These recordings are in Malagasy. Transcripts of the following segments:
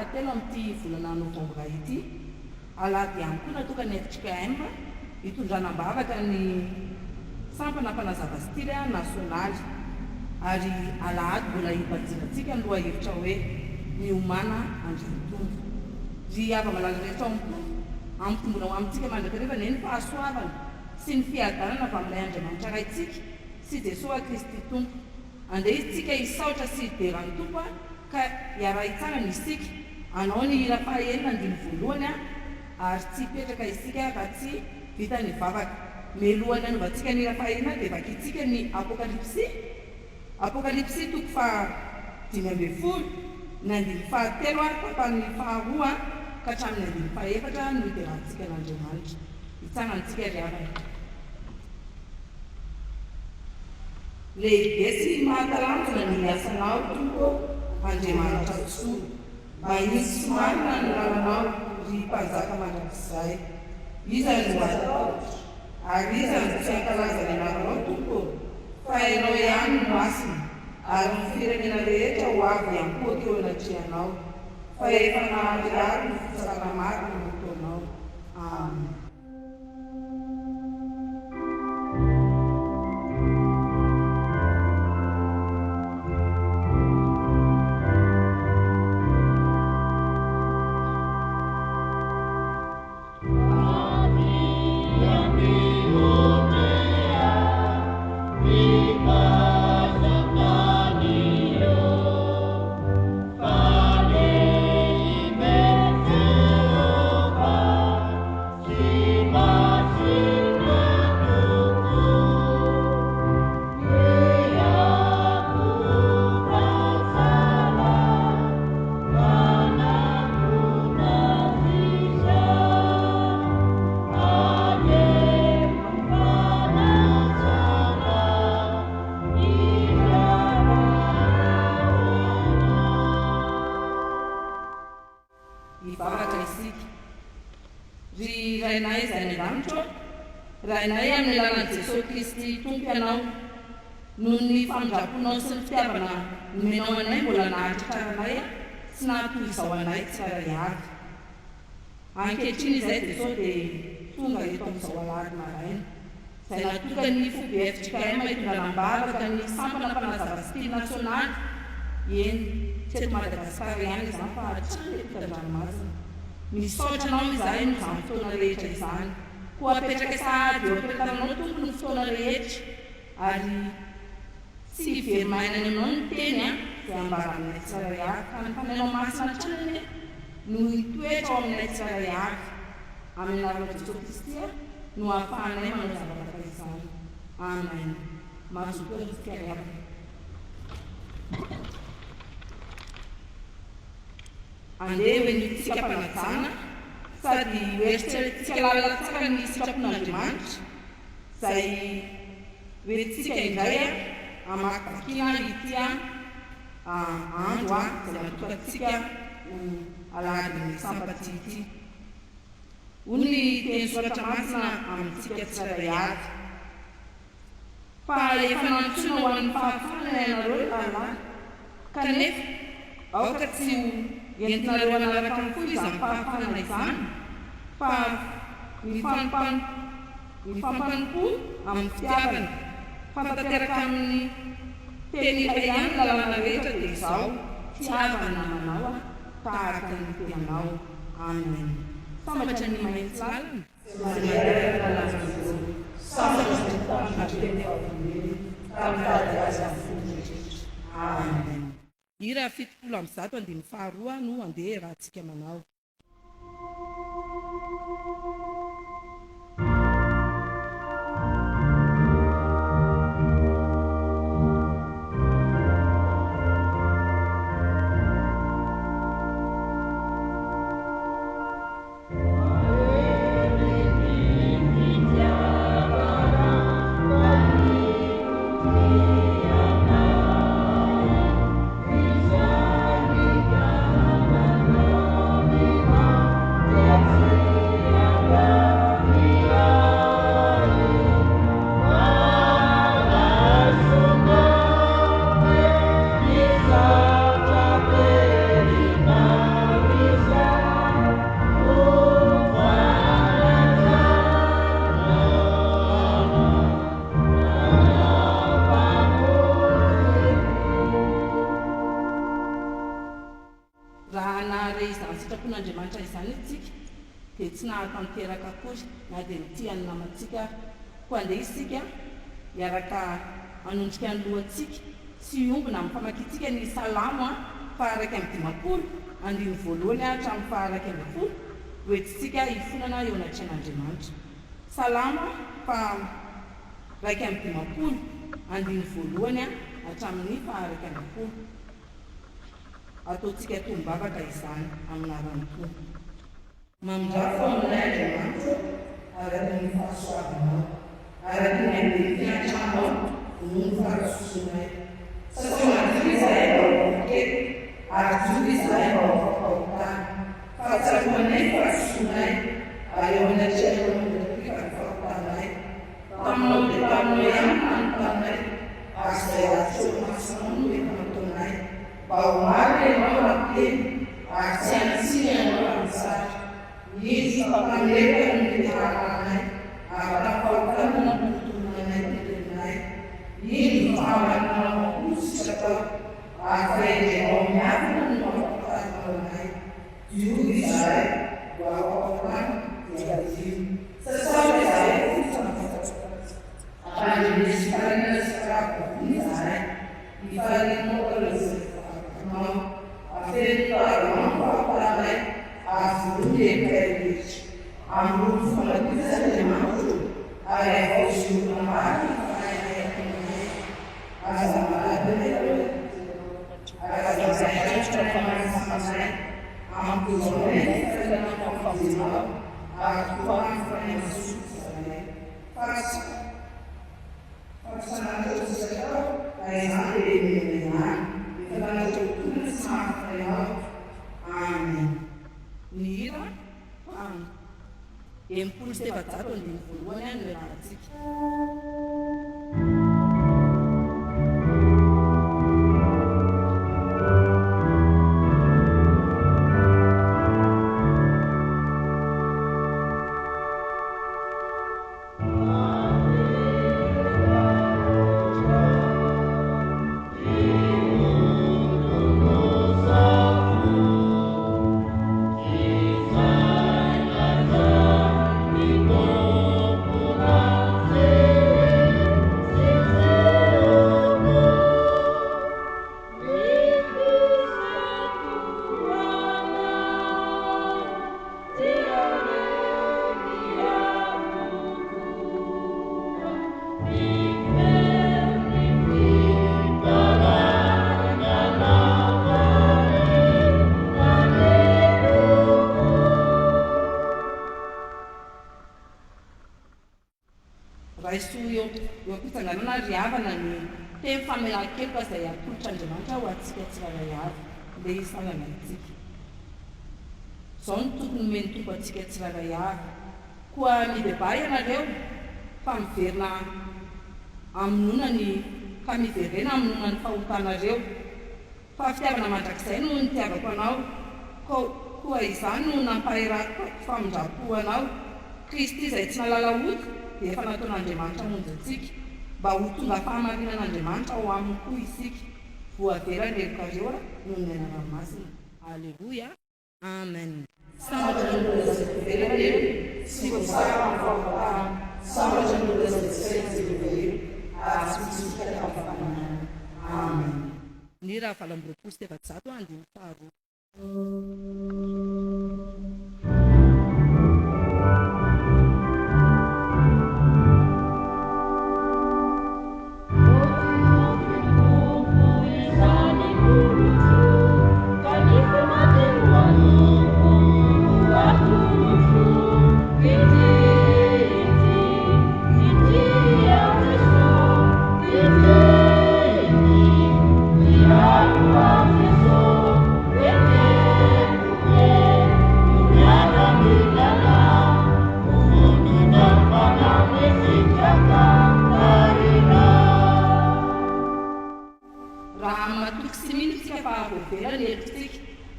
fahatelo amin'ity volana novambra ity alady ihany koa natokany hevitsika M hitondranam-bavaka ny sampana mpanazava-stily nasionaly ary alahady mbola hipajirantsika ny loha hevitra hoe ny omana andriantompo ry ava-malala rehetra amitombona ho amintsika mandrakareva ny fahasoavana sy ny fiadanana avy amin'ilay Andriamanitra raitsika sy Jesosy Kristy tompo andeha isika hisaotra sy hideran'ny tompo ka hiara-hitsangana isika anao ny hira fahaenina andiny voalohany ary tsy hipetraka isika raha tsy vita ny vavaka melohany anovantsika ny hira fahaenina dia vakitsika ny apokalipsy toko faha 5 ny andiny fahatelo papan'ny faharoa ka hatramin'ny andiny fahaefatra no hiderantsika n'Andriamanitra hitsangantsika ry havana. Lehibe sy mahatalanjona ny asanao tompo Andriamanitra tsoa mba hisy somarina ny lalanao ry mpanjaka mandrakizay iza ny ataotra ary iza ny tsy ankalaza ny anaranao tompo fa hainao ihany no masina ary ny firenena rehetra ho avy ihany koa teo anatrehanao fa efa naharirary ny fitsakana maro no ataonao. Amen. Rainay izay ny lanitra rainay amin'ny lalan'i Jesosy Kristy tompo ianao noho ny famindraponao sy ny fitiavana nomenao anay mbola naharitra karanay sy nahatoy izao anay tsara hiavy ankehitriny izay Jesosy dia tonga eto amin'izao alahady maraina izay natoka ny FBF-trika hitondranam-bavaka ny sampana mpanazava-stily nasionaly eny tsy eto Madagasikara ihany izany fa hatrany eto an-dranomasina misaotra anao izahay no izany fotoana rehetra izany koa apetraka sahady eo ampiretananao tompo ny fotoana rehetra ary tsy verimainany anao ny teny dia ambaranay tsara hiavy ka ny fanainao masina hatrany no hitoetra ao aminay tsara hiavy amin'ny anaran'i Jesosy Kristy no ahafahanay manao zavatra izany. Amen. Mazotoana isika ry havana. Andeha hoenitsika mpanajana sady hoeritreretintsika lalana tsara ny sitrapon'Andriamanitra izay hoentintsika indray hamakivakiana ity andro izay natokantsika ho alahady ny sabaty ity. Hoy ny teny soratra masina amintsika tsara hiavy fa efa nantsoina ho an'ny fahafahana ianareo lalàna kanefa aoka tsy entinareo anaraka amin'ny koa izany fahafahana izany fa mifampanipo amin'ny fitiavana fantateraka amin'ny teny iray ihany lalàna rehetra dia izao tiavana manao tahaka ny tenanao. Amen. Sambatra ny mahitsy lalana sambatra ny tany Amen. Hira 70:2 no andeha rahantsika manao. fanapon'Andriamanitra izany isika dia tsy nahatanteraka akory na dia nitiany namantsika koa andeha isika hiaraka anondrika ny lohantsika sy iombona amin'ny famakitsika ny Salamo faharaiky amby 50 andiny voalohany hatramin'ny faharaiky amby 10 hoentintsika hifonana eo anatrehan'Andriamanitra. Salamo faharaiky amby 50 andiny voalohany hatramin'ny faharaiky amby 10. Ataontsika tombavaka izany amin'ny aran'ny Tompo. Mamindrafo aminay Andriamanitra araka ny fahasoavanao, araka ny andeha antranao noho ny fahasosinay. Satria madio izahay vaovokely ary jobo izahay vaovokahotany. Fahatsaroanay fahasosinay ary eo anatrehana mondrakika ny fahotanay. Taminao dia taminao ihany manotanay ary izay atsomasinao no efanataonay. Mba ho maro ianao rahateny ary tsy antsiny ianao rahatsara. Izy fampaneka ny fiharanay ary tafahotana no tontonanay tentenay. Izy fahamananao kositratao ary fahendrenao miavina no mampatananay. Jobo izahay voapaokana dia dio. Sasaotra izahay fotsanafotsatsy. Apandrenesy farina sy karakovi izahay. Ifarinao kalozay fahatanao. Afenitaranao fahatanay ary volony ekairehitra. Amin'ny fanampizan'Andriamanitra ary avaoziorona maro fahainay akonanay. Aza maladinay aza zaitra famasanay ampozonay fifainana fahafazenao ary toany fanaimasotizanay. Fahasanatosatao aizany lemenay ifananatrokona sy mahafainao. Amen. Ny hira enimpolo sy efajato andiny voalohany no iarahantsika. Eo am-pitsanganana riavana ny teny famelan-keloka izay atolotr'Andriamanitra ho antsika tsirairay avy ilay isanana antsika. Izao no tokony meny tompo antsika tsirairay avy. Koa mideba ianareo fa miverina amin'onany ka miverena amin'onany fahotanareo. Fa fitiavana mandrakizay no nitiavako anao, koa izany no nampaherako famindrapo anao. Kristy izay tsy nalala oto dia efa nataon'Andriamanitra monjy antsika mba ho tonga fahamarinan'Andriamanitra ho aminy koa isika. Voaverany erokareo noho ny anara-masina. Alleluia. Amen. Sambatra ny olona izay voaverana sy voasara amin'ny fahotana. Sambatra ny olona izay tsy saina izay voaverana ary tsy misy fahafanana. Amen. Ny raha valam-roapolo sy efajato andiny faharoa.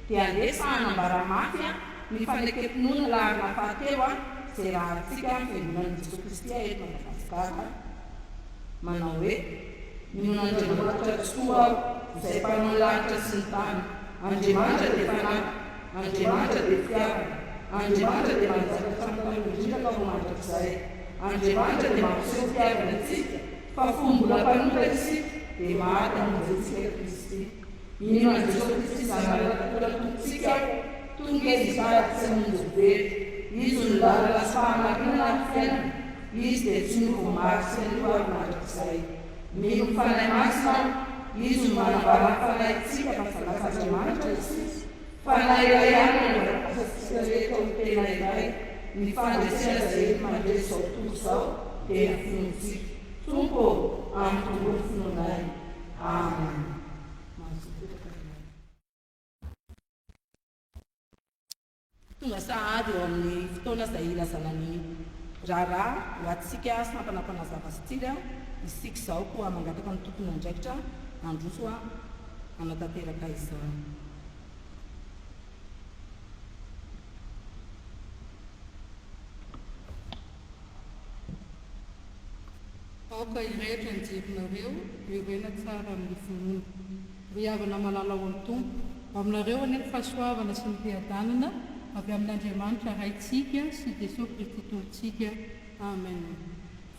Dia andesa hanambaramafy ny fanekepinona larina fahatelo izay rahantsika fiangonan'i Jesosy Kristy eto Madagasikara. Manao hoe minon'Andriamanitra tokoa izay mpanao ny lanitra sy ny tany. Andriamanitra dia fanahy, Andriamanitra dia fitiavana, Andriamanitra dia manjaka hatramin'ny indrindra ka ho mandrakizay. Andriamanitra dia mampiseho fitiavana antsika, fa fombola mpanoratra isika dia maty hamonjentsika Kristy. Ino an Jesosy Kristy izany maratatola tongontsika, tonga izy hitarika sy hamonjy very. Izy no lalana sy fahamarinana amin'ny fiainana, izy dia tsy novo maro sy anio ary mandrakizay. Mino fanahy masina, izy no manambara ny fanahintsika fa fanas'Andriamanitra isika. Fanahy iray ihany no mandrapasantsika rehetra ho tena iray. Ny fandresena izay mandresy izao tontolo izao dia ny finoantsika. Tompo amin'ny tongony finoanay. Amen. Tonga sahady eo amin'ny fotoana izay ilazana ny raharaha ho antsika sy mampanampanazava azy isika izao koa mangataka ny tompony andraikitra androso anatanteraka izany. Aoka irehetra ny jerinareo, irena tsara amin'ny finoana. Ry havana malala ho amin'ny tompo, aminareo anefa fahasoavana sy ny fiadanana avy amin'Andriamanitra raitsika sy Jesosy Kristy tolontsika. Amen.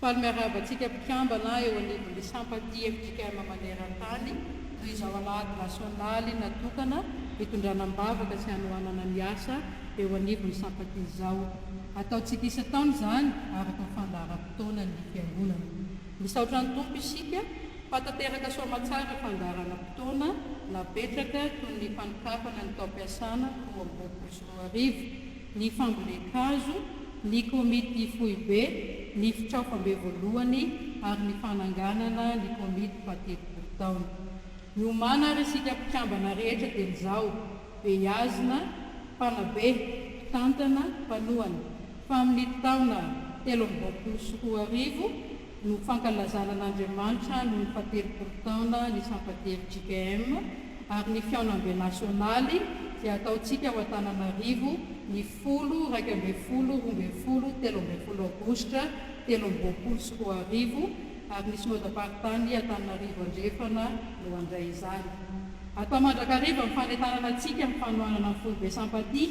Faly miaravantsika mpikambana eo anivon'ny sampatia FJKM maneran-tany toy izao alahady nasionaly natokana hitondranam-bavaka sy hanohanana ny asa eo anivon'ny sampatia izao. Ataontsika isan-taona izany araka ny fandaharam-potoana ny fiangonana. Misaotra ny tompo isika fatateraka soamatsara fandaharana fotoana napetraka toy ny fanokafana ny tao-piasana ho ambopolo sy roa arivo, ny fambolekazo, ny komity foibe, ny fitraofam-be voalohany ary ny fananganana ny komity fahatelo-polo taona. Ny omana ary isika mpikambana rehetra dia izao: beazina, mpanabe, mpitantana, mpanohana. Fa amin'ny taona 2024 no fankalazana an'Andriamanitra no ny fahatelo-polo taona ny sampatia FJKM ary ny fiaonam-be nasionaly dia ataontsika ao Antananarivo ny 10/12/13 Aogositra 2024 ary ny synodam-paritany Antananarivo andrefana no andray izany. Atao mandrakariva ny fanentanana antsika amin'ny fanohanana ny folobe sampatia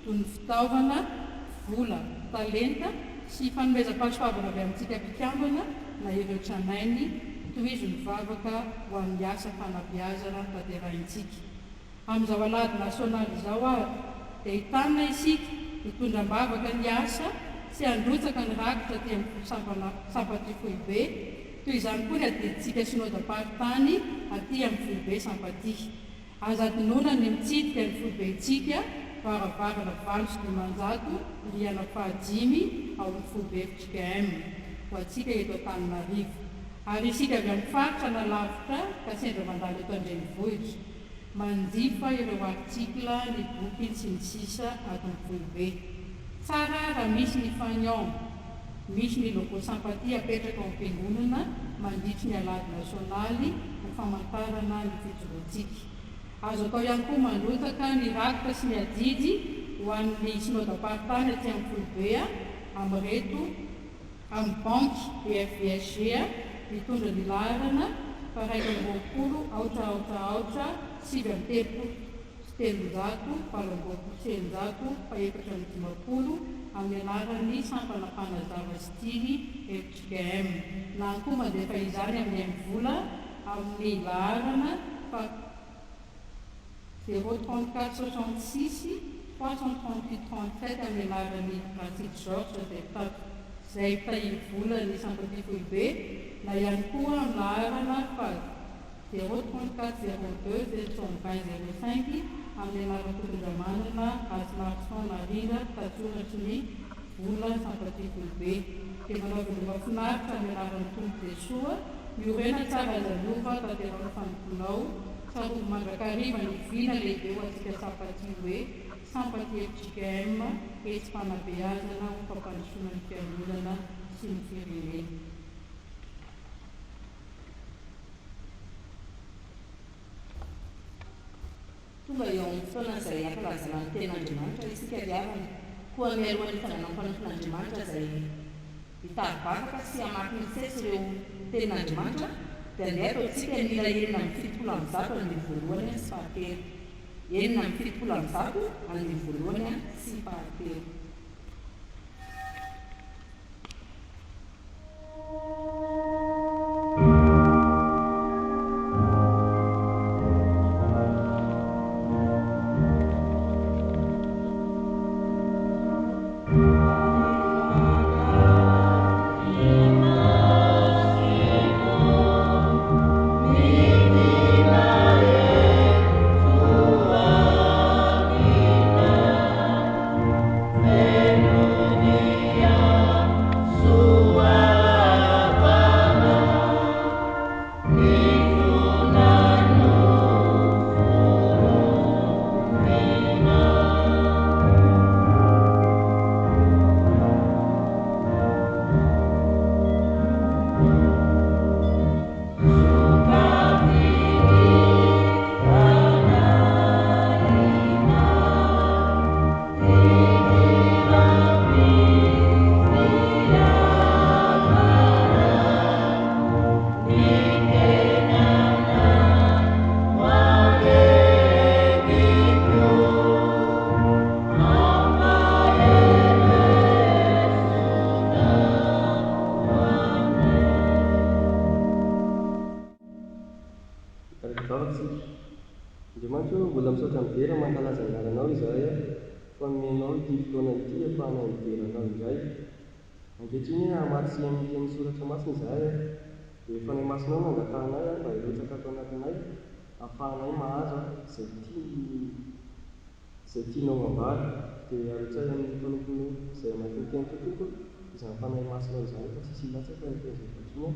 toy ny fitaovana, vola, talenta sy fanomezam-pahasoavana avy amintsika mpikambana na ireo tranainy toy izy mivavaka ho amin'ny asa fanabeazana tanterahintsika. Amin'izao alahady nasionaly izao ary dia hitanina isika hitondram-bavaka ny asa sy handrotsaka ny rakitra ty amin'ny sampatia foibe toy izany koa ny adidintsika synodam-paritany aty amin'ny foibe sampatia. Aza adinoana ny mitsidika ny foibentsika varavarana 7 liana 5 ao amin'ny foibe FJKM ho antsika eto Antananarivo. Ary isika avy amin'ny faritra na lavitra ka sendra mandalo eto an-drenivohitra manjifa ireo artikla ny boky sy ny sisa ato amin'ny foibe. Tsara raha misy ny fagnon, misy ny logo sampatia apetraka ao am-piangonana mandritry ny alahady nasionaly ho famantarana ny fijoroantsika. Azo atao ihany koa mandrotsaka ny rakitra sy ny adidy ho an'ny synodam-paritany aty amin'ny foibea amin'reto amin'ny banky BFVSG mitondra ny laharana 700 amin'ny anaran'ny sampanampanazava stily FJKM. Na koa mandefa izany amin'ny vola amin'ny laharana 034 66 338 37 amin'ny anaran'ny Francis Georges Detato izay tahiry vola ny sampatia foibe, na ihany koa amin'ny laharana 034 02 720 05 amin'ny anaran'ny mpitondra-manana Azinarson Narina tatsoratry ny vola sampatia foibe. Dia manaovana mahafinaritra amin'ny anaran'ny tompo Jesoa miorena tsara azanova tanterana fanokonao sady mandrakariva ny vina lehibe ho antsika sampatia hoe sampatia FJKM etsy fanabeazana ho fampandrosoana ny fiangonana sy ny firenena. Tonga eo amin'ny fotoana izay ankalazana ny ten'Andriamanitra isika riavana koa mialohan'ny fananam-pananton'Andriamanitra izay hitary vavaka sy hamaky ny sesy ireo tenin'Andriamanitra dia andeha ataontsika ny ila enina amin'ny 7 amin'ny voalohany sy fahatelo. 9:70 andiny voalohany sy fahatelo. Andriamanitra mbola misaotra mivera mankalaza ny anaranao izahay fa menao ity fotoana ity ahafahanay miveranao indray. Ankehitriny hamatsy amin'ny teny soratra masina izahay dia efa ny masinao no angatahanay mba hirotsaka ato anatinay ahafahanay mahazo izay tianao ambara dia arotsay amin'ny tompony izay mahatonoteny tontolo izay ahafahanay masinao izahay fa tsisy latsaka ny teny izay vatrina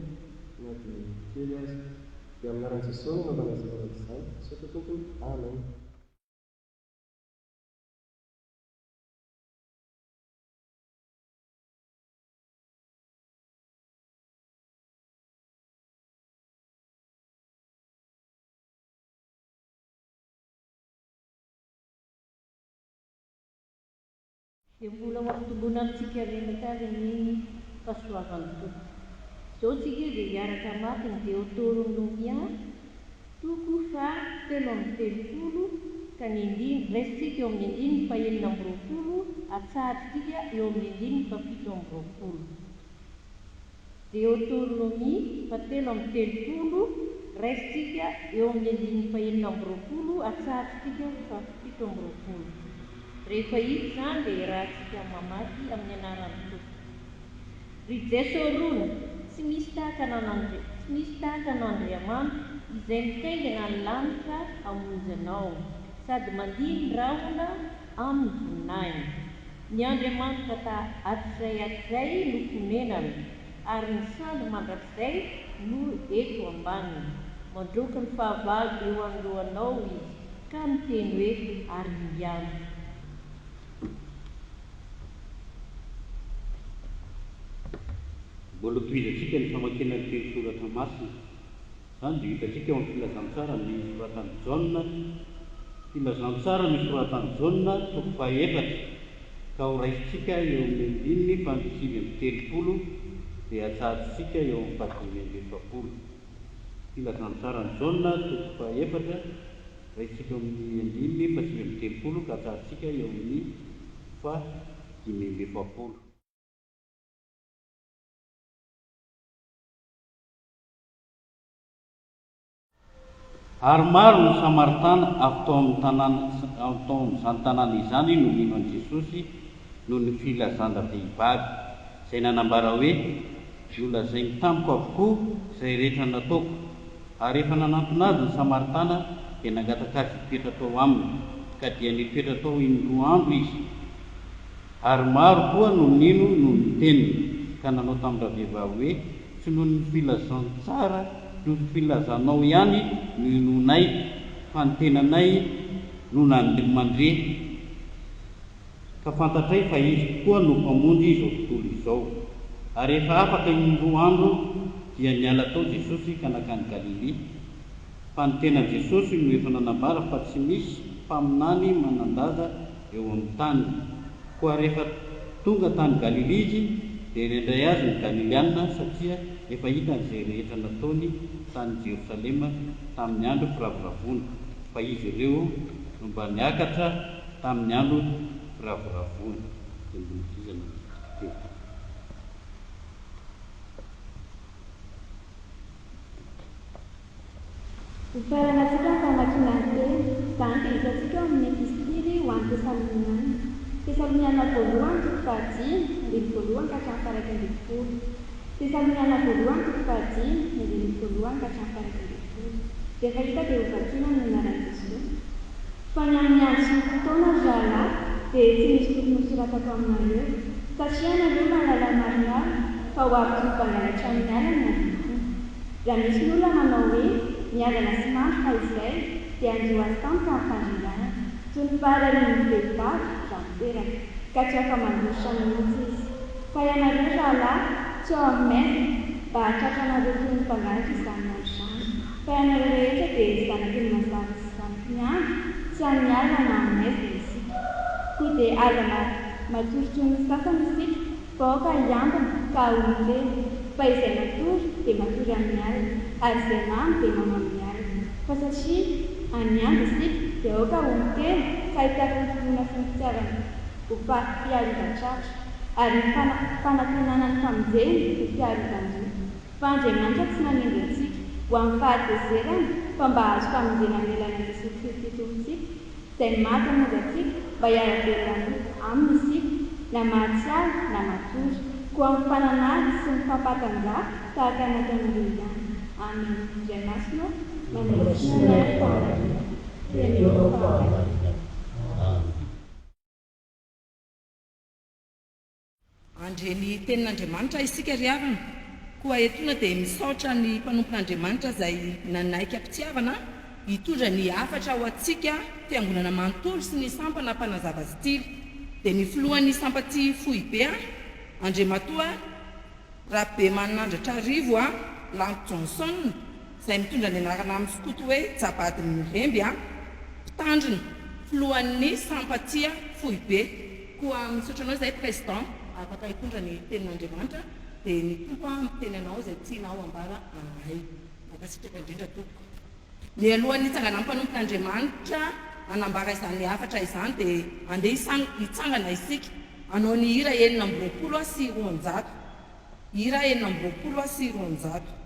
na dia kely azy. Dia amin'ny anaran'i Jesosy no manazava izany, saotra tompony. Amen. Dia mbola mampitomboana amintsika renaka ny fahasoavan'ny tompo. Izao tsika dia hiaraka makiny Deutéronomia toko faha 7:30 ka ny andiny raisitsika eo amin'ny andiny fa 9:20 atsarintsika eo amin'ny andiny fa 7:20. Deutéronomia fa 7:30 raisitsika eo amin'ny andiny fa 9:20 atsarintsika fa 7:20. Rehefa hita izany dia irahantsika mamaky amin'ny anaran'ny tompo. Ry Jesosy rony, tsy misy tahaka n'Andriamanitra izay mitaingana ny lanitra hamonjy anao sady mandihy ny rahona amin'ny voninahiny. Ny Andriamanitra hatizay no fonenany ary ny sandy mandrakizay no eto ambaniny. Mandroaka ny fahavalo eo anoloanao izy ka miteny hoe ary miano. Mbola tohizatsika ny famakiana ny teny soratra masina. Izany dia hitantsika eo amin'ny filazantsara misoratan'i Jaona, filazantsara misoratan'i Jaona toko faha 4 ka ho raisitsika eo amin'ny andininy fa 7:30 dia atsarintsika eo amin'ny 5:20. Filazantsara ny Jaona toko faha 4 raisitsika eo amin'ny andininy fa 7:30 ka atsarintsika eo amin'ny 5:20. Ary maro ny Samaritana avy tao amin'izany tanàna izany no mino an'i Jesosy noho ny filazana vehivavy izay nanambara hoe nolazainy tamiko avokoa izay rehetra nataoko. Ary rehefa nanantona azy ny Samaritana dia nangataka azy hipetra tao aminy ka dia nipetra tao 2 andro izy. Ary maro koa no nino no niteniny ka nanao tamin'ireo vehivavy hoe tsy noho ny filazantsara no filazanao ihany no inonay fa ny tenanay no mandre. Ka fantatray fa izy koa no mpamonjy izao tontolo izao. Ary rehefa afaka 2 andro dia niala tao Jesosy ka nakany Galilea. Fa ny tenan Jesosy no efa nanambara fa tsy misy mpaminany manandaza eo amin'ny tany. Koa rehefa tonga tany Galilea izy dia indray azy ny Galileana satria efa hita izay rehetra nataony tany Jerosalema tamin'ny andro firavoravoana fa izy ireo mba niakatra tamin'ny andro ravoravony dembonikizana teo. Ifaranatsika ny famakiana ny teny, izany dia hitantsika amin'ny epistily ho an'ny Tesaloniana. Tesaloniana voalohany toko fahadimy, andiny voalohany ka hatramin'ny faharay ambin'ny folo. Tesaloniana voalohany toko fahadimy, andiny voalohany ka hatramin'ny faharay ambin'ny folo. Rehefa hita dia ho vakiana ny anaran'i Jesosy. Fa ny amin'ny andro sy ny fotoana rahalahy dia tsy misy tokony ho soratako aminareo, satria nareo mahalala maromaro fa ho avy ny mpangalatra amin'ny alina ny androany. Raha misy ny olona manao hoe miadana sy mandro fa izay dia anjo azy tampoka amin'ny fandrindrana, toy ny fahararian'ny vehivavy raha miteraka, ka tsy afa mandrosotra mihitsy izy. Fa ianareo rahalahy tsy ao amin'ny maizina mba hahatratranareo toy ny mpangalatra izany andro izany. Fa ianareo rehetra dia zanaky ny mazava sy zanaky ny andro, tsy amin'ny alina na amin'ny maizina isika. Koa dia aza matory ny sasany isika, fa aoka hiambina ka olombelona. Fa izay matory dia matory amin'ny alina, ary izay mamy dia mamy amin'ny alina. Fa satria amin'ny andro isika dia aoka olombelona ka hitako ny finoana sy ny fitiavana ho fiarovan-tratra, ary ny fanantenana ny famonjeny ho fiarovan-doha. Fa Andriamanitra tsy nanindry antsika ho amin'ny fahatezerana fa mba azo famonjena amin'ny alalan'i Jesosy Kristy Tomponsika, izay maty hamonjy antsika mba hiara-belona aminy isika na mahatsiaro na matory, koa amin'ny fananahy sy ny fampatanjaha tahaka nataonareo ihany. Amen. Indray masina manolosina ny fahalalana. Teneo fahalalana. Andreny tenin'Andriamanitra isika ry havana, koa etoana dia misaotra ny mpanompon'Andriamanitra izay nanaiky ampitiavana hitondra ny hafatra ho antsika fiangonana manontolo sy ny sampana mpanazava stily. Dia ny filohan'ny sampaty fohy be Andriamatoa Rabe Maninandratra Arivo Lanto Johnson, izay mitondra ny anarana amin'ny sokoto hoe Jabadin'ny Remby mpitandrina filohan'ny sampaty fohy be. Koa misaotra anao izay président afaka hitondra ny tenin'Andriamanitra, dia ny tompo miteny anao izay tianao ambara anay. Mankasitraka indrindra tompo. Ny alohan'ny hitsangana mpanompon'Andriamanitra anambara izany hafatra izany dia andeha hitsangana isika anao ny hira 720 sy 400. Hira 720 sy 400.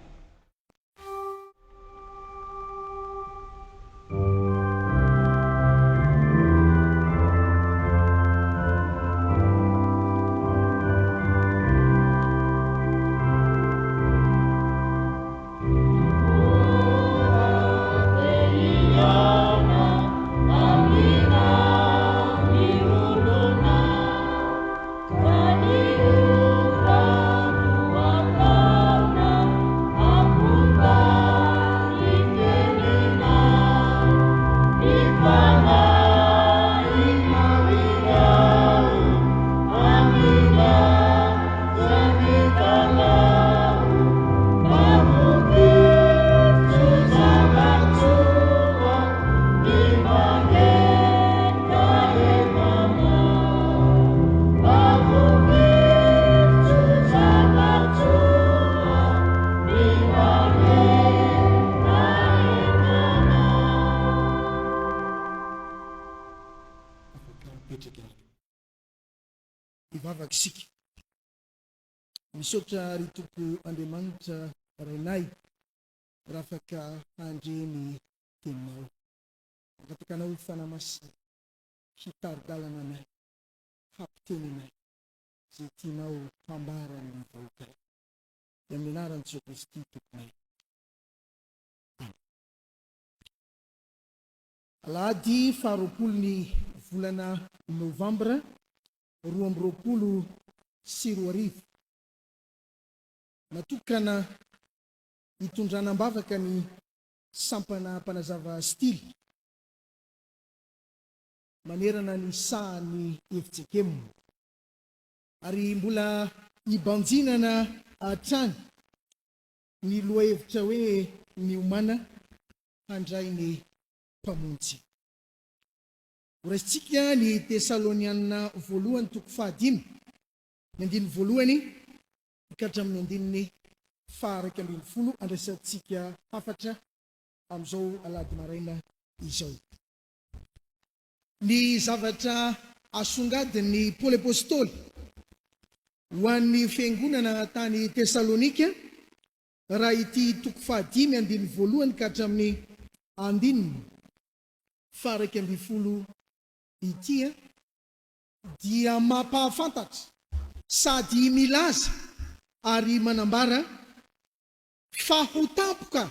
Ivavaka isika misaotra ry tompo Andriamanitra rainay raha afaka handreny teninao, angatakanao fanamasina hitari-dalana anay, hampiteny anay izay tianao hambara ny vahoaka dia amin'ny anaran'i Jesoa Kristy tomponay. Alahady 20 volana Novambra 2024 natokana hitondranam-bavaka ny sampana mpanazava stily manerana ny sahany efitsekemo, ary mbola hibanjinana hatrany ny lohahevitra hoe miomana handray ny mpamonjy. Horaisitsika ny Tesaloniana voalohany toko 5 ny andiny voalohany ikatra amin'ny andininy 9 andraisantsika hafatra amin'izao alahady maraina izao. ny zavatra asongadiny Paoly apôstôly ho an'ny fiangonana tany Tesalonika raha ity toko 5:1 ka hatramin'ny 9:12 ity dia mampahafantatra sady milaza ary manambara fa ho tampoka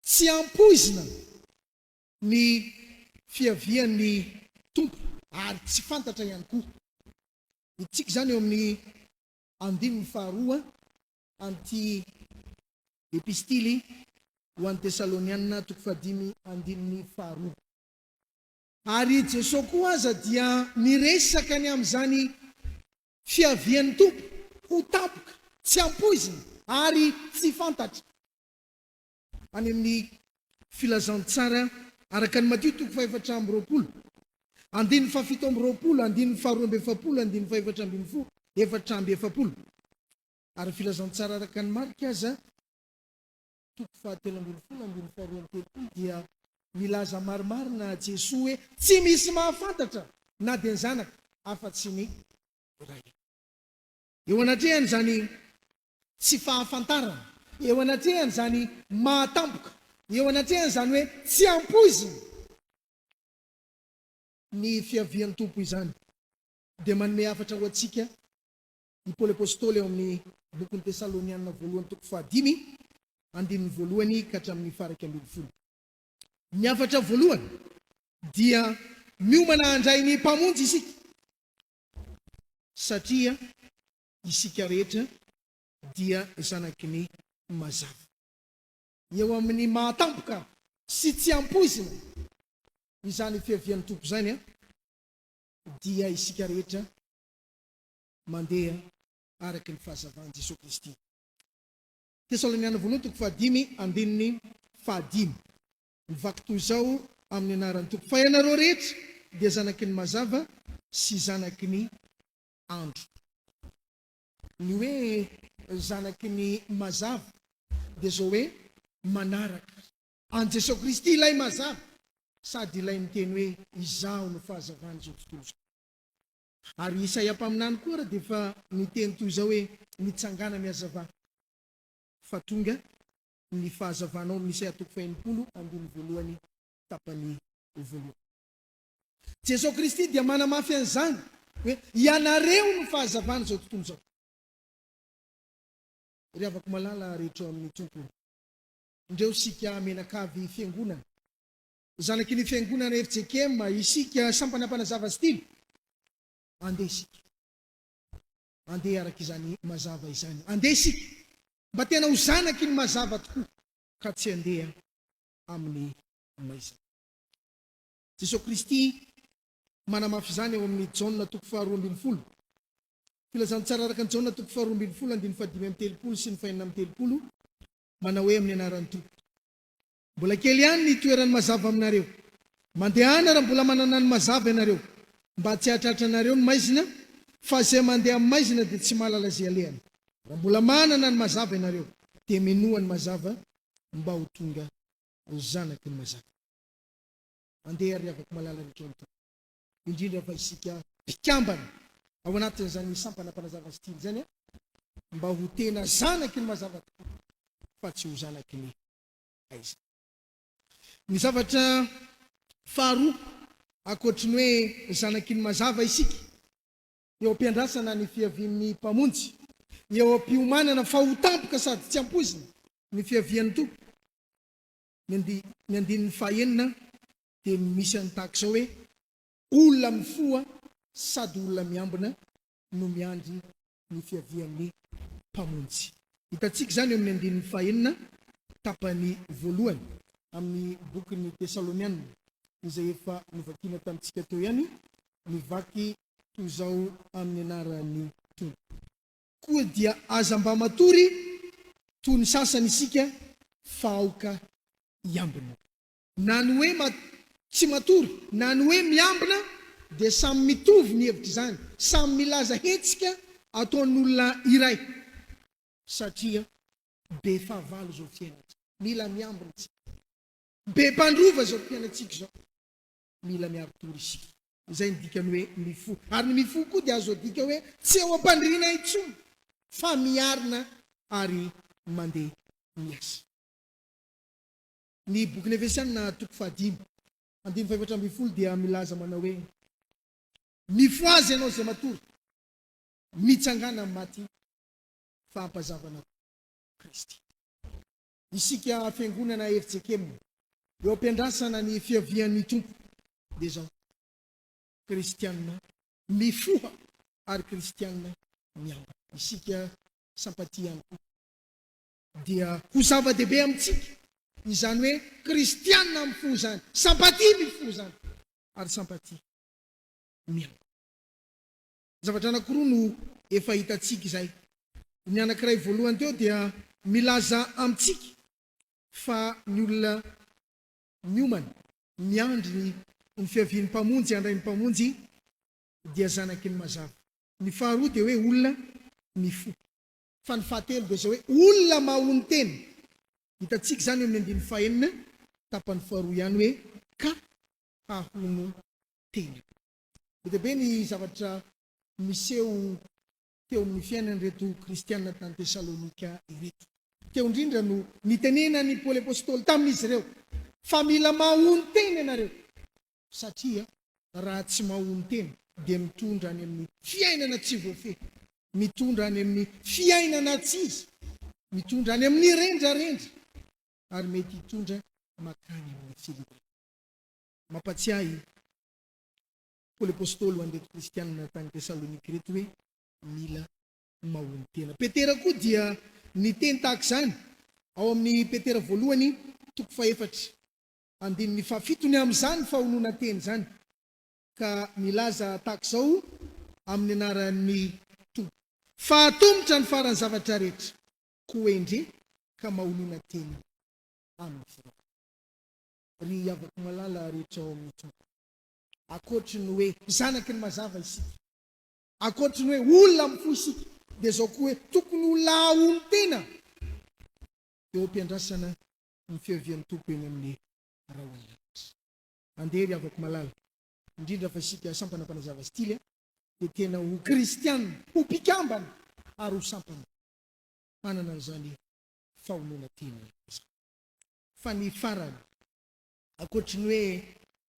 tsy ampoizina ny fiavian'ny tompo ary tsy fantatra ihany koa. Itsika zany eo amin'ny 2 anty epistily ho an'ny Tesalonianina toko 5:2. Ary Jesosy koa aza dia miresaka ny amin'izany fiavian'ny tompo ho tampoka tsy ampoizina ary tsy fantatra. Any amin'ny filazantsara araka ny Matio toko 4:20, 7:20, 2:4, 4:40. Ary filazantsara araka ny Marika aza toko 7:12 dia milaza marimarina Jesosy hoe tsy misy mahafantatra na dia ny zanaka afa-tsy ny ray. Eo anatrehany zany tsy fahafantarana, eo anatrehany zany mahatampoka, eo anatrehany zany hoe tsy ampoizina ny fiavian'ny tompo izany. Dia manome hafatra ho antsika i Paoly apôstôly eo amin'ny bokin'ny Tesalonianina 1 toko 5:1 ka hatramin'ny 11. Ny hafatra voalohany dia miomana handray ny mpamonjy isika, satria isika rehetra dia zanaky ny mazava. Eo amin'ny mahatampoka sy tsy ampoizina izany fiavian'ny tompo zany dia isika rehetra mandeha araky ny fahazavan'i Jesosy Kristy. Tesalonianina 1 toko 5:1. Mivaky toy izao amin'ny anaran'ny tompo fa ianareo rehetra dia zanaky ny mazava sy zanaky ny andro. Ny hoe zanaky ny mazava dia zao hoe manaraka an Jesosy Kristy ilay mazava sady ilay miteny hoe izaho no fahazavany zao tontolo zao. Ary Isaia mpaminany koa raha dia fa miteny toy izao hoe mitsangana mihazava fa tonga ny fahazavanao ny Isaia toko 40:1 tapany 1. Jesosy Kristy dia manamafy an'izany hoe ianareo no fahazavana zao tontolo zao. Ry avako malala rehetra amin'ny tompo, indreo sika menakavy fiangonana, zanaky ny fiangonana FJKM, isika sampana mpanazava stily, andeha isika, andeha araka izany mazava izany, andeha isika mba tena ho zanaky ny mazava tokoa ka tsy andeha amin'ny maizana. Jesosy Kristy manamafy izany eo amin'ny Jaona toko 2:12. Filazantsara araka ny Jaona toko 2:12, 5:30 sy ny 6:30, manao hoe amin'ny anaran'ny tompo: mbola kely ihany ny toerany mazava aminareo, mandehana raha mbola manana ny mazava ianareo, mba tsy hahatratra anareo ny maizina, fa zay mandeha amin'ny maizina dia tsy mahalala zay alehany. Raha mbola manana ny mazava ianareo dia minoa ny mazava mba ho tonga ny zanaky ny mazava. Andeha ry avako malala rehetra ny tompo, indrindra fa isika mpikambana ao anatin'izany sampana mpanazava stily zany mba ho tena zanaky ny mazava tokoa fa tsy ho zanaky ny aiza. Ny zavatra faharoa akoatry ny hoe zanaky ny mazava isika, eo am-piandrasana ny fiavian'ny mpamonjy, eo am-piomanana fa ho tampoka sady tsy ampoizina ny fiavian'ny tompo. Ny 9 dia misy an'tahaka izao hoe olona mifoa sady olona miambina no miandry ny fiavian'ny mpamonjy. Hitantsika zany eo amin'ny 9 tapany 1 amin'ny bokin'ny Tesalonianina izay efa nivakiana tamintsika teo ihany, mivaky toy izao amin'ny anaran'ny tompo: koa dia aza mba matory toy ny sasany isika faoka iambina. Na ny hoe tsy matory na ny hoe miambina dia samy mitovy ny hevitra izany, samy milaza hetsika ataon'olona iray, satria be fahavalo zao fiainantsika, mila miambina tsika, be mpandrova zao fiainantsika zao. mila miaritory isika. Izay ny dikany hoe mifo. Ary ny mifo koa dia azo dika hoe tsy eo am-pandriana intsony fa miarina ary mandeha miasa. Ny boky Efesiana 5:5-20 dia milaza manao hoe mifo azy ianao zay matory, mitsangana amin'ny maty fahampazavana Kristy. Isika fiangonana FJKM eo ampiandrasana ny fiavian'ny tompo dia zao kristianina mifoha ary kristianina miamba. Isika sampaty ihany koa dia ho zava-dehibe amintsika izany hoe kristianina mifoha zany, sampaty mifoha zany ary sampaty miamba. Zavatra anankiroa no efa hitantsika izay. Ny anankiray voalohany teo dia milaza amintsika fa ny olona miomana miandry ny fiavian'ny mpamonjy, andray ny mpamonjy dia zanaky ny mazava. Ny faharoa dia hoe olona mifo. Fa ny fahatelo dia zao hoe olona mahony tena. Hitantsika zany amin'ny 9 tapany faharoa ihany hoe ka hahono tena. Be ny zavatra miseho teo amin'ny fiainan'ireto kristianina tany Tesalonika ireto. Teo indrindra no nitenena ny Paoly apôstôly tamin'izy ireo fa mila mahony tena ianareo, satria raha tsy mahony tena dia mitondra any amin'ny fiainana tsy voafehy, mitondra any amin'ny fiainana tsy izy, mitondra any amin'ny rendrarendra ary mety hitondra makany amin'ny filibra. Mampatsiahy Paoly apôstôly ho an'ireto kristianina tany Tesalonika ireto hoe mila mahony tena. Petera koa dia niteny tahaka izany ao amin'ny Petera 1:4-7 amin'izany fahonoana teny zany, ka milaza tahaka izao amin'ny anaran'ny tompo: fa atombotra ny farany zavatra rehetra, ko endre ka mahonoana teny amin'ny firao. Ry avako malala rehetra ao amin'ny tompo, akoatry ny hoe zanaky ny mazava isika, akoatry ny hoe olona mifo isika, dia zao koa hoe tokony olona ahony tena eo ampiandrasana ny fiavian'ny tompo eny amin'ny raha olona. Andeha ry avako malala, indrindra fa isika sampana mpanazava stily dia tena ho kristianina, ho mpikambana ary ho sampana manana an'izany fahonoana tena. Fa ny farany akoatry ny hoe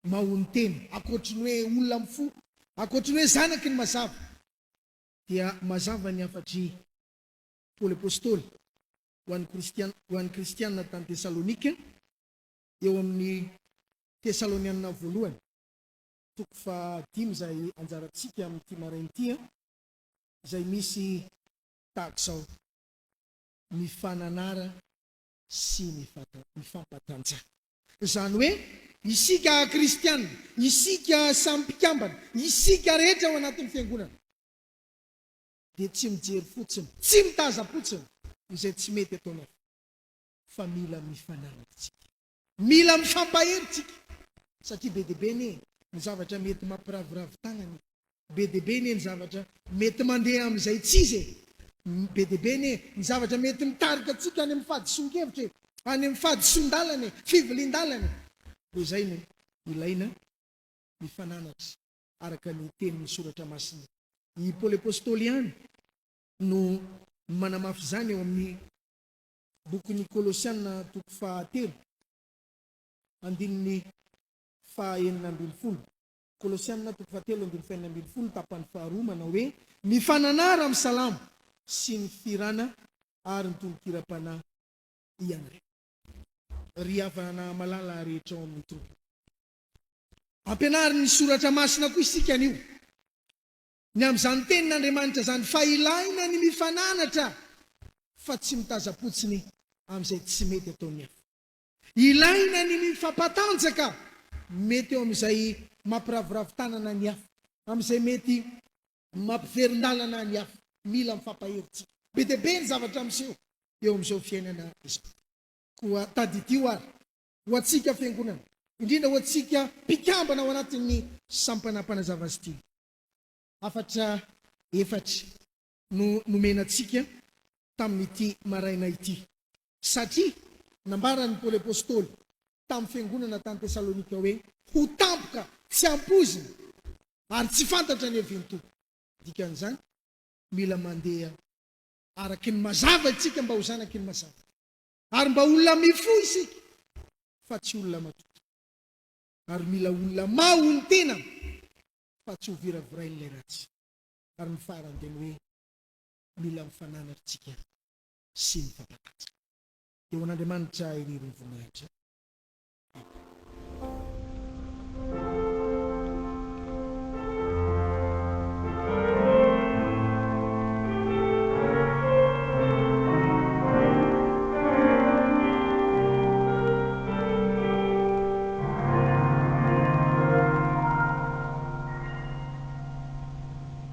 mahony tena, akoatry ny hoe olona mifo, akoatry ny hoe zanaky ny mazava, dia mazava ny afatry Paoly apôstôly ho an'ny kristianina tany Tesalonika eo amin'ny Tesalonianina 1:5 zay anjarantsika amin'ity marain'ity, izay misy tahaka izao: mifananara sy mifampatanja. Izany hoe isika kristianina, isika samy mpikambana, isika rehetra ao anatin'ny fiangonana dia tsy mijery fotsiny, tsy mitaza fotsiny izay tsy mety ataonao, fa mila mifanaritsika, mila mifampaheritsika, satria be dehibe ny zavatra mety mampiravoravo tanany, be dehibe ny zavatra mety mandeha amin'izay tsy izy, be dehibe ny zavatra mety mitarika atsika any amin'ny fadisoan-kevitra, any amin'ny fadisoan-dalana, fivilian-dalana. Dia izay no ilaina mifananatra araka ny teny misoratra masina. I Paoly apôstôly ihany no manamafy izany eo amin'ny bokin'ny Kolosianina 3:9-12. Kolosianina 3:9-12 tapany faharoa manao hoe mifananara amin'ny salamo sy ny firana ary ny tolokiram-panahy ianareo. Ry havana malala rehetra ao amin'ny tompo, ampianary ny soratra masina koa isika anio, ny amin'izany tenin'Andriamanitra zany, fa ilaina ny mifananatra fa tsy mitaza-potsiny amin'izay tsy mety ataony hafa. Ilaina ny mifampatanjaka mety eo amin'izay mampiravoravo tanana ny hafa, amin'izay mety mampiverin-dalana ny hafa. Mila mifampaheritsika. Be dehibe ny zavatra miseho eo amin'izao fiainana izao. Koa taditio ary ho atsika fiangonana, indrindra ho atsika mpikambana ao anatin'ny sampana mpanazava stily, efatra no nomenantsika tamin'ity maraina ity, satria nambaran'ny Paoly apôstôly tamin'ny fiangonana tany Tesalonika hoe ho tampoka tsy ampozina ary tsy fantatra ny avin'nytompo dikan'izany mila mandeha araky ny mazava itsika mba ho zanaky ny mazava ary mba olona mifo isika fa tsy olona matoto ary mila olona mahony tena fa tsy ho viravirain'ilay ratsy ary ny farany teny hoe mila mifananatritsika sy mifampakatra eo an'Andriamanitra iryrony voninahitra.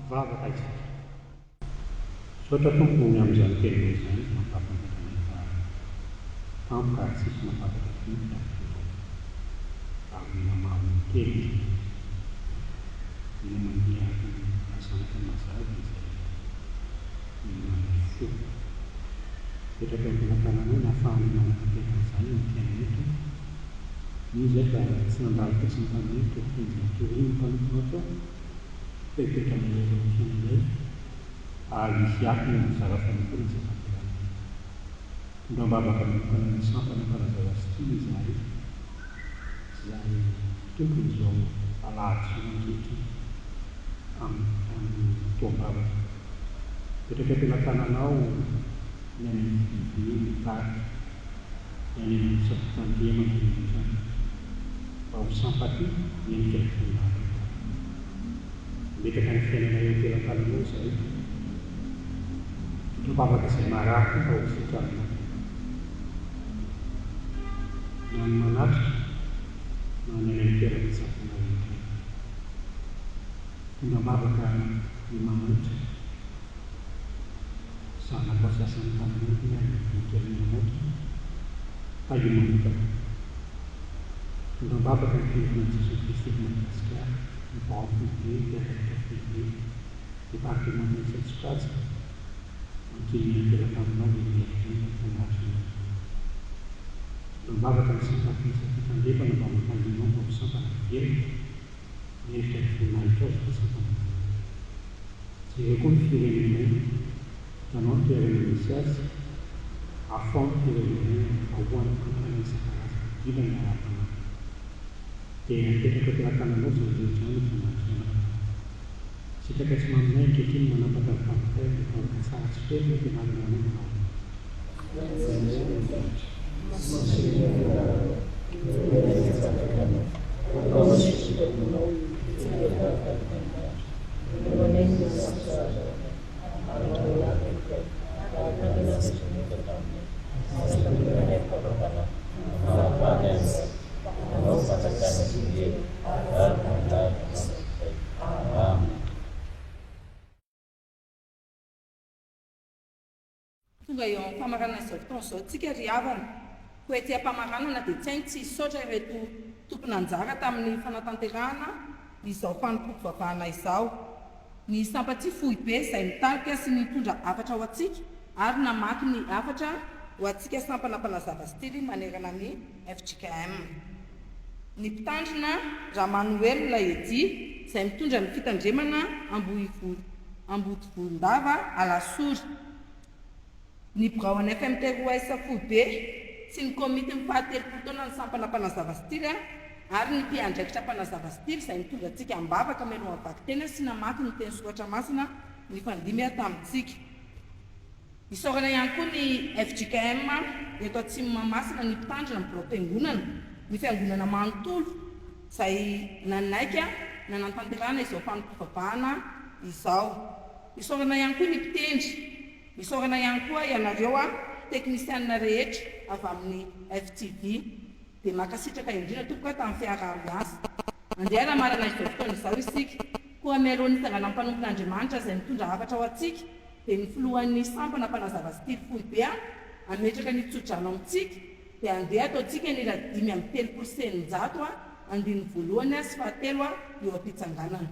Vavaka isika sotra tompony amin'izany teny izany mampafantatana fa tampoka tsisy mampatatra finitra ary mila mahony kely mila mandeha azanaka mazava izay manifo petraka am-pilatanana hoe nahafahany manapateka izany ny fiaineta izy fa tsy nandalika sy nytanety torin'ny mpanompoatra fepetra amin'ilay fiainanay ary misy akiny ny zava-fanokana izay fampiarana mba mbabaka manokana ny sampana mpanazava stily izay tokony izao alahatry mandritra amin'ny fotoam-bavaka petraka am-pilatananao ny amin'ny fibe mitary ny any amin'ny safitandiemana nytrany mba ho sampaty ny amikarafianary metaka ny fiainana eo am-pilatananao izay fotoam-bavaka izay marary mba ho fitranina na ny manatrika na ny any amin'ny toeram-pitsapona rehetra mba mavaka ny manatra zanaka fiasan'ny tananety any ny toerananatra tahimanokana mba mavaka ny fiangonan'i Jesosy Kristy eto Madagasikara ny baofibe piarakarafibe ny partemanisa tsokatsika ankely am-pilatananao ny fanatrina mambavaka ny sampafisa fitandrefana mba mampandinao mba ho sampana fivelona mieritra ny voninahitra azy fa sampana zay koa ny firenenay tanao ny toerana misy azy afao ny firenenay ahoana kampana isan-karazana dila ny arapana dia mipetraka am-pilatananao zany rehetra ny fanatrina sitraka tsy maminay ankehitriny manapaka ny fampitay ny fanampaka tsara tsy fely ny fianarana anao manao tonga eo amin'ny famarana izao fotoana izao tsika ry havana ho ety am-pamaranana dia tsy hainy tsy hisaotra ireto tompona anjara tamin'ny fanatanterahana izao fanompoako vavahana izao ny sampatsy fohy be izay mitarika sy nitondra hafatra ho antsika ary namaky ny hafatra ho antsika sampana mpanazava stily manerana ny FJKM. Ny mpitandrina Ramanuel Laedy izay mitondra ny fitandremana Ambohivolondava Alasory, ny Braon FMT Roas fohy be sy ny komity mifahatelo-polo taona ny sampana mpanazava stily ary ny mpiandraikitra mpanazava stily izay mitondra antsika ambavaka melo avaky tena sy namaky ny teny soratra masina ny fandimia tamintsika. Isaorana ihany koa ny FJKM eto atsimo Mahamasina ny mpitandrina amin'ny Bro-Fiangonana ny fiangonana manontolo izay nanaika nanantanterahana izao fanompoam-bavahana izao. Isaorana ihany koa ny mpitendry, isaorana ihany koa ianareo teknisianina rehetra avy amin'ny FTV dia makasitraka indrindra tompoka tamin'ny fiaraha-miasa. Andeha ramarana izao fotoana izao isika koa mialohan'ny fitsanganan'ny mpanompon'Andriamanitra izay mitondra hafatra ho antsika dia ny filohan'ny sampana mpanazava stily fohy be ametraka ny tsodrano amintsika dia andeha ataontsika ny 5:30 andiny voalohany sy fahatelo eo am-pitsanganana.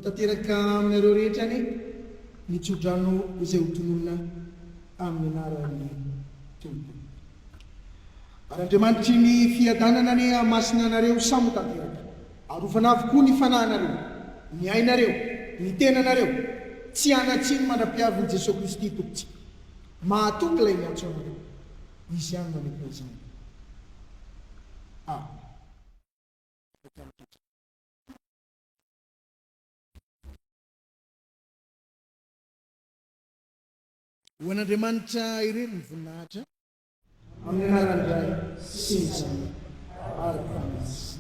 tanteraka aminareo rehetra any mitsodrano izay hotonolona amin'ny anaran'ny tompo ary andriamanitry ny fiadanana ny masina anareo samy tanteraka arofana avokoa ny fanahinareo ny ainareo ny tenanareo tsy anatsiny mandra-piaviny Jesosy Kristy tompontsika mahatoky ilay miantso anareo izy ihany maneho izany ho an'andriamanitra ireny ny voninahitra amin'ny anaran'iray sy ny zanany ary Kristy